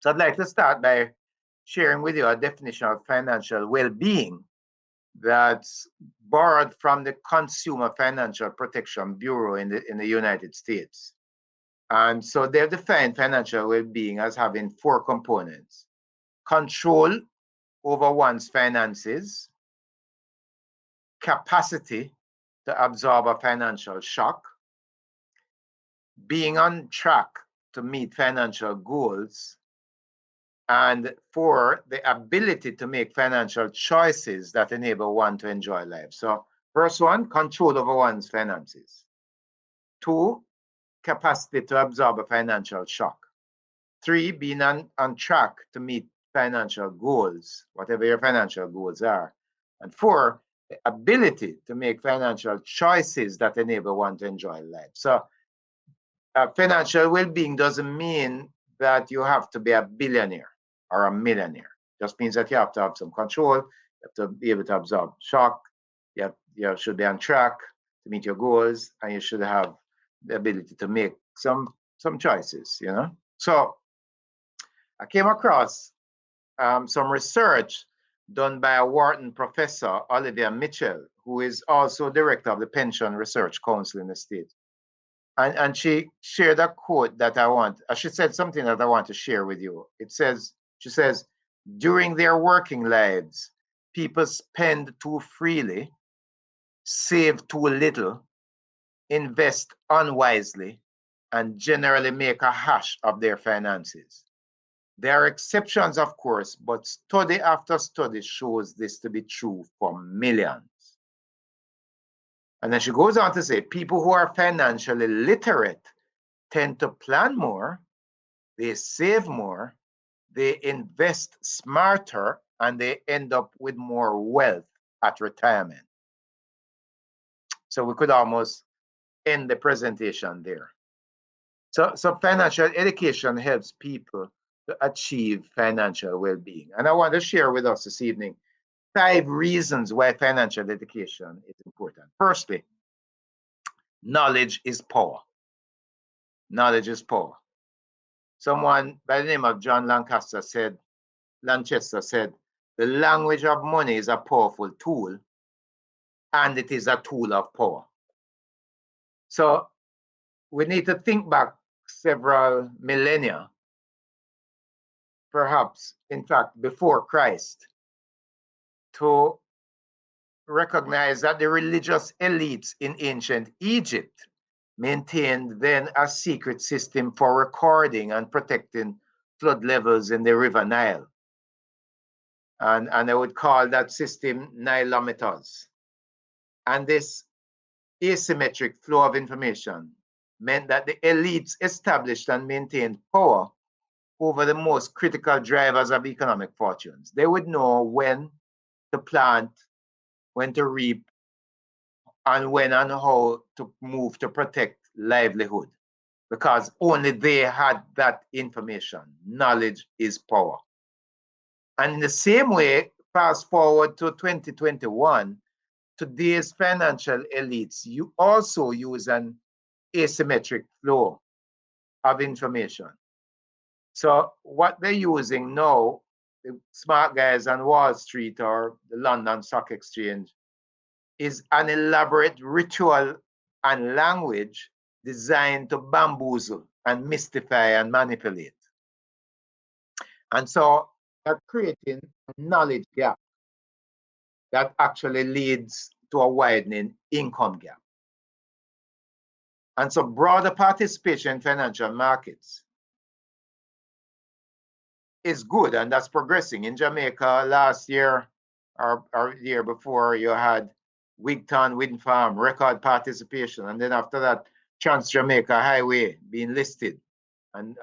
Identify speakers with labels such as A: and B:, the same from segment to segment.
A: So I'd like to start by sharing with you a definition of financial well-being that's borrowed from the Consumer Financial Protection Bureau in the United States. And so they've defined financial well-being as having four components: control over one's finances, capacity to absorb a financial shock, being on track to meet financial goals, and four, the ability to make financial choices that enable one to enjoy life. So first one, control over one's finances. Two, capacity to absorb a financial shock. Three, being on track to meet financial goals, whatever your financial goals are. And four, the ability to make financial choices that enable one to enjoy life. So financial well-being doesn't mean that you have to be a billionaire or a millionaire. It just means that you have to have some control, you have to be able to absorb shock, you should be on track to meet your goals, and you should have the ability to make some choices, you know. So I came across some research done by a Wharton professor, Olivia Mitchell, who is also director of the Pension Research Council in the States. And she shared a quote that she said something that I want to share with you. She says, during their working lives, people spend too freely, save too little, invest unwisely, and generally make a hash of their finances. There are exceptions, of course, but study after study shows this to be true for millions. And then she goes on to say, people who are financially literate tend to plan more, they save more, they invest smarter, and they end up with more wealth at retirement. So we could almost end the presentation there. So financial education helps people to achieve financial well-being. And I want to share with us this evening 5 reasons why financial education is important. Firstly, knowledge is power. Knowledge is power. Someone by the name of John Lanchester said, the language of money is a powerful tool, and it is a tool of power. So we need to think back several millennia, perhaps, in fact, before Christ, to recognize that the religious elites in ancient Egypt maintained then a secret system for recording and protecting flood levels in the River Nile. And they would call that system Nilometers. And this asymmetric flow of information meant that the elites established and maintained power over the most critical drivers of economic fortunes. They would know when to plant, when to reap, and when and how to move to protect livelihood, because only they had that information. Knowledge is power. And in the same way, fast forward to 2021, today's financial elites, you also use an asymmetric flow of information. So what they're using now, the smart guys on Wall Street or the London Stock Exchange, is an elaborate ritual and language designed to bamboozle and mystify and manipulate. And so they're creating a knowledge gap that actually leads to a widening income gap. And so broader participation in financial markets is good, and that's progressing. In Jamaica last year or the year before, you had Wigton Wind Farm record participation, and then after that, Trans Jamaica Highway being listed, and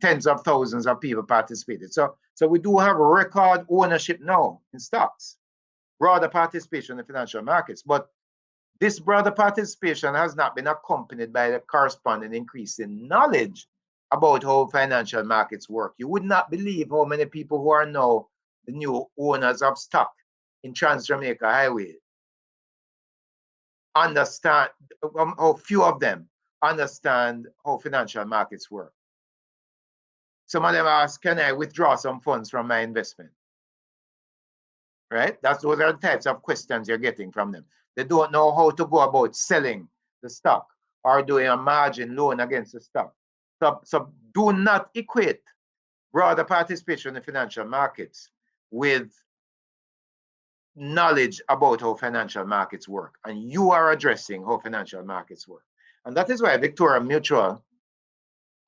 A: tens of thousands of people participated. So we do have record ownership now in stocks, broader participation in financial markets. But this broader participation has not been accompanied by the corresponding increase in knowledge about how financial markets work. You would not believe how many people who are now the new owners of stock in Trans Jamaica Highway understand, how few of them understand how financial markets work. Some of them ask, can I withdraw some funds from my investment? Right? Those are the types of questions you're getting from them. They don't know how to go about selling the stock or doing a margin loan against the stock. So do not equate broader participation in the financial markets with knowledge about how financial markets work. And you are addressing how financial markets work. And that is why Victoria Mutual,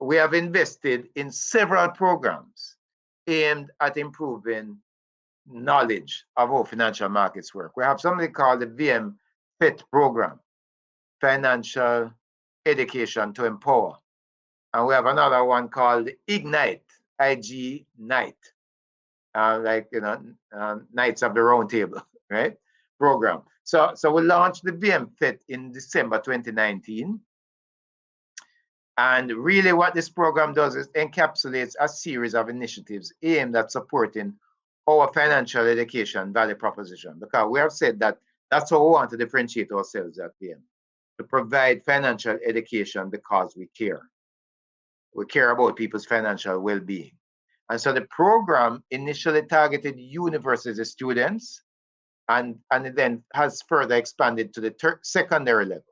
A: we have invested in several programs aimed at improving knowledge of how financial markets work. We have something called the VM FIT program, Financial Education to Empower. And we have another one called Ignite, IGNITE, like, Knights of the Round Table, right? Program. So we launched the VM FIT in December 2019. And really what this program does is encapsulates a series of initiatives aimed at supporting our financial education value proposition. Because we have said that that's how we want to differentiate ourselves at VM, to provide financial education because we care. We care about people's financial well-being. And so the program initially targeted university students and it then has further expanded to the secondary level.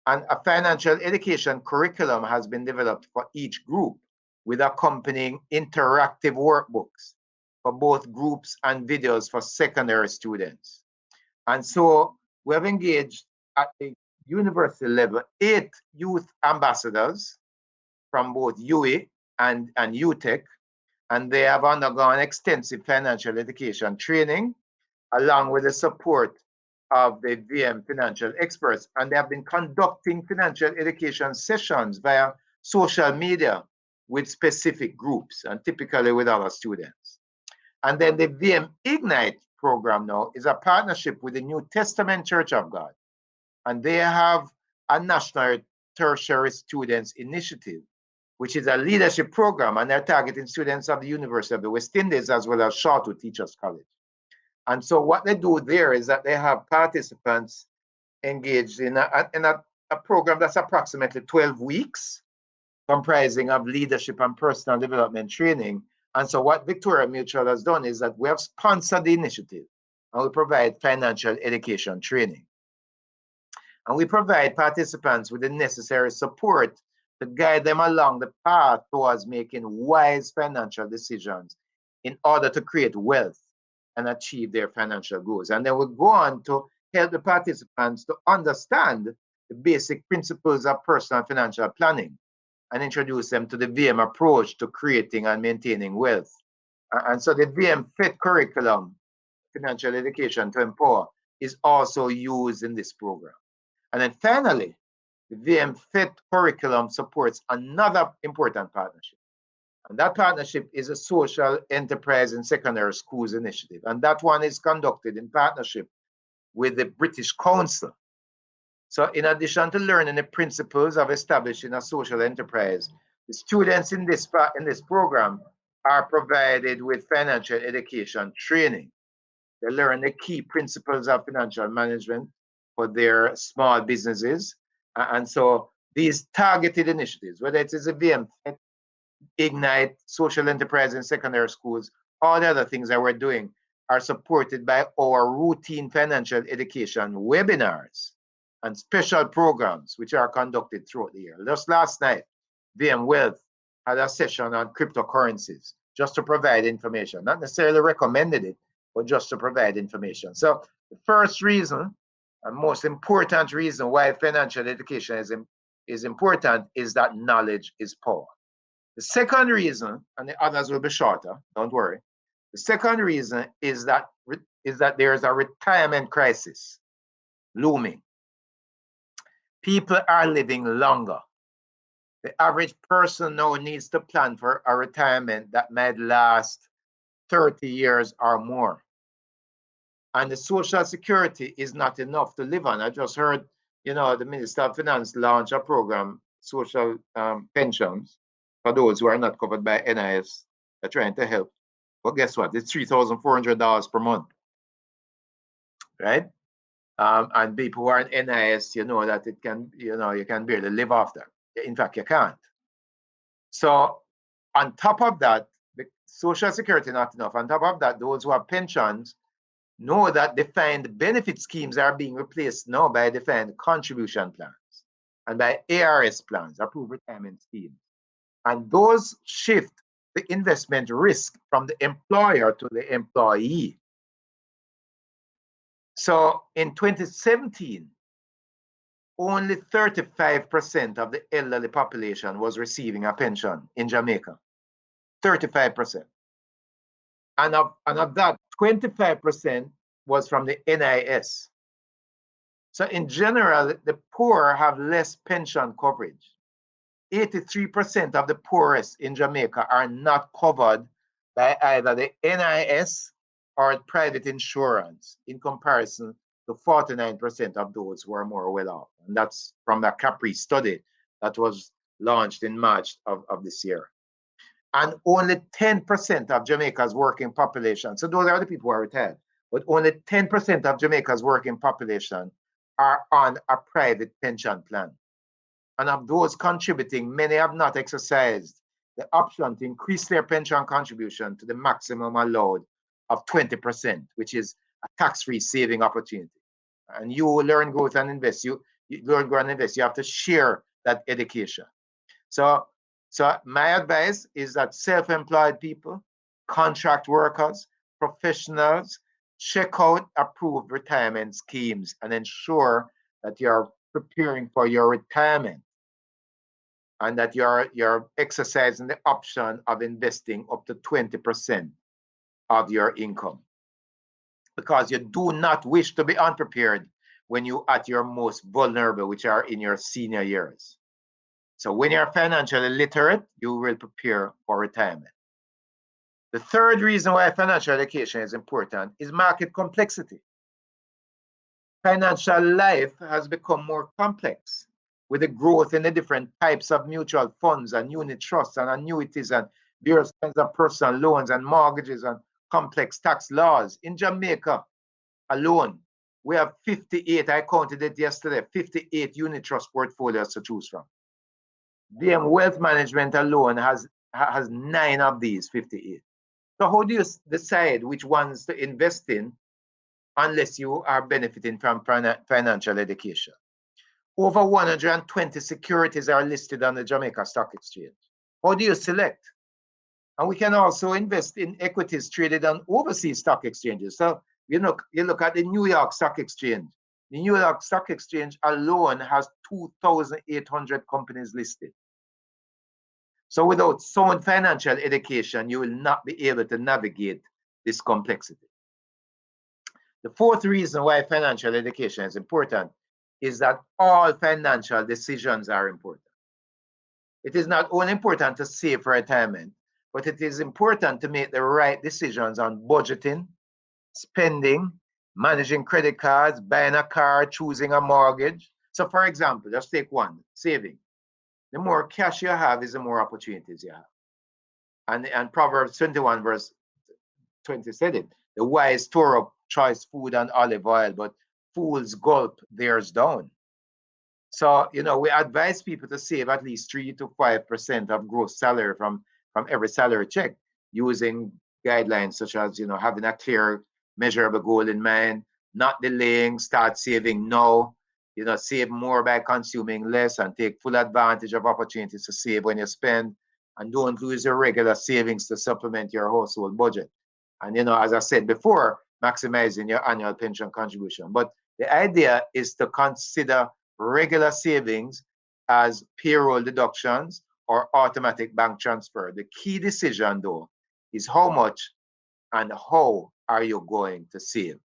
A: And a financial education curriculum has been developed for each group with accompanying interactive workbooks for both groups and videos for secondary students. And so we have engaged at the university level 8 youth ambassadors from both UWI and UTech, and they have undergone extensive financial education training along with the support of the VM financial experts. And they have been conducting financial education sessions via social media with specific groups and typically with our students. And then the VM Ignite program now is a partnership with the New Testament Church of God. And they have a national tertiary students initiative, which is a leadership program, and they're targeting students of the University of the West Indies as well as Charlotte Teachers College. And so what they do there is that they have participants engaged in a program that's approximately 12 weeks, comprising of leadership and personal development training. And so what Victoria Mutual has done is that we have sponsored the initiative and we provide financial education training. And we provide participants with the necessary support to guide them along the path towards making wise financial decisions in order to create wealth and achieve their financial goals. And then we go on to help the participants to understand the basic principles of personal financial planning and introduce them to the VM approach to creating and maintaining wealth. And so the VM FIT curriculum, Financial Education to Empower, is also used in this program. And then finally, the VM FIT curriculum supports another important partnership. And that partnership is a social enterprise in secondary schools initiative. And that one is conducted in partnership with the British Council. So in addition to learning the principles of establishing a social enterprise, the students in this program are provided with financial education training. They learn the key principles of financial management for their small businesses. And so these targeted initiatives, whether it is a VM, Ignite, social enterprise in secondary schools, all the other things that we're doing are supported by our routine financial education webinars and special programs which are conducted throughout the year. Just last night, VM Wealth had a session on cryptocurrencies just to provide information, not necessarily recommended it, but just to provide information. So the first reason and most important reason why financial education is important is that knowledge is power. The second reason, and the others will be shorter, don't worry. The second reason is that there is a retirement crisis looming. People are living longer. The average person now needs to plan for a retirement that might last 30 years or more. And the Social Security is not enough to live on. I just heard, the Minister of Finance launch a program, social pensions, for those who are not covered by NIS. They're trying to help. But guess what? It's $3,400 per month, right? And people who are in NIS, you know that it can, you can barely live off that. In fact, you can't. So On top of that, the Social Security not enough. On top of that, those who have pensions know that defined benefit schemes are being replaced now by defined contribution plans and by ARS plans, approved retirement schemes. And those shift the investment risk from the employer to the employee. So in 2017, only 35% of the elderly population was receiving a pension in Jamaica. 35%. And of that, 25% was from the NIS. So in general, the poor have less pension coverage. 83% of the poorest in Jamaica are not covered by either the NIS or private insurance in comparison to 49% of those who are more well off. And that's from the Capri study that was launched in March of this year. And only 10% of Jamaica's working population, so those are the people who are retired, but only 10% of Jamaica's working population are on a private pension plan. And of those contributing, many have not exercised the option to increase their pension contribution to the maximum allowed of 20%, which is a tax-free saving opportunity. And you learn, growth, and invest. You learn, grow, and invest. You have to share that education. So my advice is that self-employed people, contract workers, professionals, check out approved retirement schemes and ensure that you're preparing for your retirement and that you're exercising the option of investing up to 20% of your income. Because you do not wish to be unprepared when you're at your most vulnerable, which are in your senior years. So when you're financially literate, you will prepare for retirement. The third reason why financial education is important is market complexity. Financial life has become more complex with the growth in the different types of mutual funds and unit trusts and annuities and various kinds of personal loans and mortgages and complex tax laws. In Jamaica alone, we have 58, I counted it yesterday, 58 unit trust portfolios to choose from. DM Wealth Management alone has 9 of these 58. So how do you decide which ones to invest in unless you are benefiting from financial education? Over 120 securities are listed on the Jamaica Stock Exchange. How do you select? And we can also invest in equities traded on overseas stock exchanges. So you look at the New York Stock Exchange. The New York Stock Exchange alone has 2,800 companies listed. So without sound financial education, you will not be able to navigate this complexity. The fourth reason why financial education is important is that all financial decisions are important. It is not only important to save for retirement, but it is important to make the right decisions on budgeting, spending, managing credit cards, buying a car, choosing a mortgage. So for example, just take one, saving. The more cash you have is the more opportunities you have. And Proverbs 21 verse 20 said it. The wise store up choice food and olive oil, but fools gulp theirs down. So, we advise people to save at least 3 to 5% of gross salary from every salary check using guidelines such as, having a clear, measurable goal in mind, not delaying, start saving now, save more by consuming less and take full advantage of opportunities to save when you spend, and don't lose your regular savings to supplement your household budget. And, as I said before, maximizing your annual pension contribution. But the idea is to consider regular savings as payroll deductions or automatic bank transfer. The key decision, though, is how much and how are you going to save.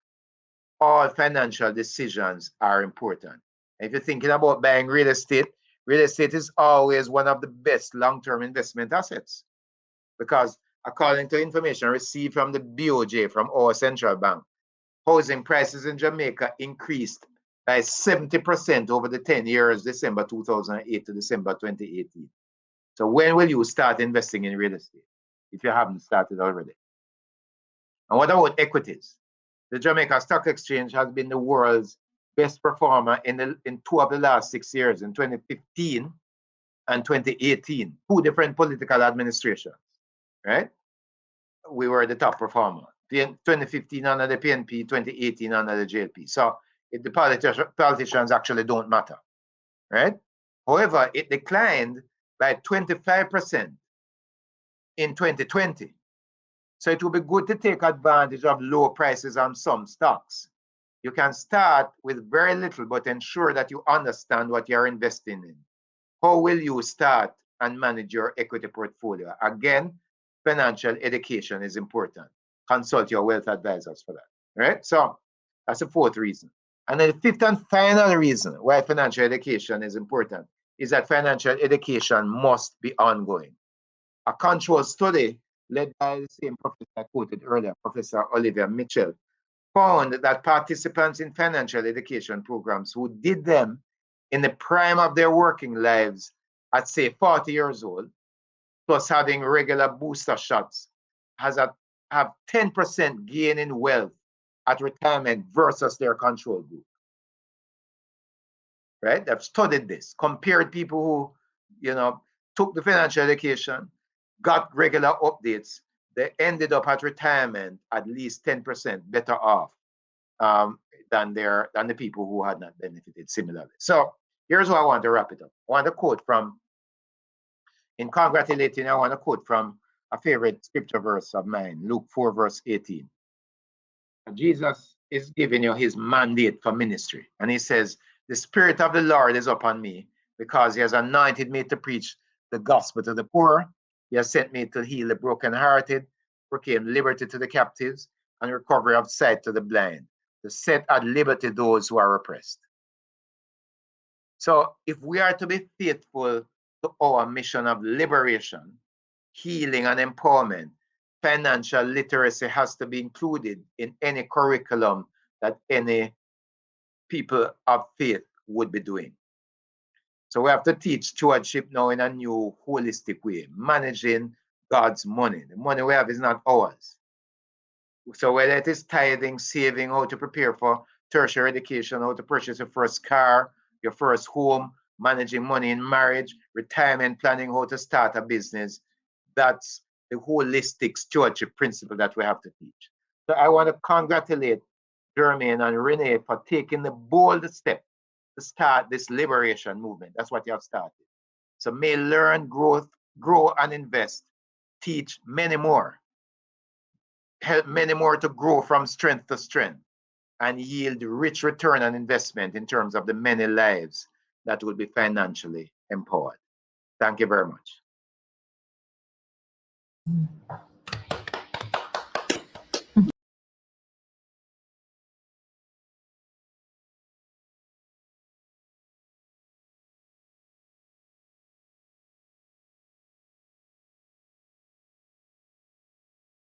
A: All financial decisions are important. If you're thinking about buying real estate is always one of the best long-term investment assets because according to information received from the BOJ, from our central bank, housing prices in Jamaica increased by 70% over the 10 years, December 2008 to December 2018. So when will you start investing in real estate if you haven't started already? And what about equities? The Jamaica Stock Exchange has been the world's best performer in 2 of the last 6 years. In 2015 and 2018, two different political administrations, right? We were the top performer. 2015 under the PNP, 2018 under the JLP. So the politicians actually don't matter, right? However, it declined by 25% in 2020. So it would be good to take advantage of low prices on some stocks. You can start with very little, but ensure that you understand what you're investing in. How will you start and manage your equity portfolio? Again, financial education is important. Consult your wealth advisors for that, right? So that's the fourth reason. And then the fifth and final reason why financial education is important is that financial education must be ongoing. A control study led by the same professor I quoted earlier, Professor Olivia Mitchell, found that participants in financial education programs who did them in the prime of their working lives at, say, 40 years old, plus having regular booster shots, have 10% gain in wealth at retirement versus their control group. Right? They've studied this, compared people who, took the financial education, got regular updates, they ended up at retirement at least 10% better off than the people who had not benefited similarly. So here's how I want to wrap it up. I want to quote from, in congratulating, I want to quote from a favorite scripture verse of mine, Luke 4, verse 18. Jesus is giving you his mandate for ministry. And he says, the Spirit of the Lord is upon me because he has anointed me to preach the gospel to the poor. He has sent me to heal the brokenhearted, proclaim liberty to the captives, and recovery of sight to the blind, to set at liberty those who are oppressed. So if we are to be faithful to our mission of liberation, healing, and empowerment, financial literacy has to be included in any curriculum that any people of faith would be doing. So we have to teach stewardship now in a new holistic way, managing God's money. The money we have is not ours. So whether it is tithing, saving, how to prepare for tertiary education, how to purchase your first car, your first home, managing money in marriage, retirement planning, how to start a business, that's the holistic stewardship principle that we have to teach. So I want to congratulate Jermaine and Renee for taking the bold step to start this liberation movement. That's what you have started. So may learn, grow and invest, teach many more, help many more to grow from strength to strength, and yield rich return on investment in terms of the many lives that will be financially empowered. Thank you very much.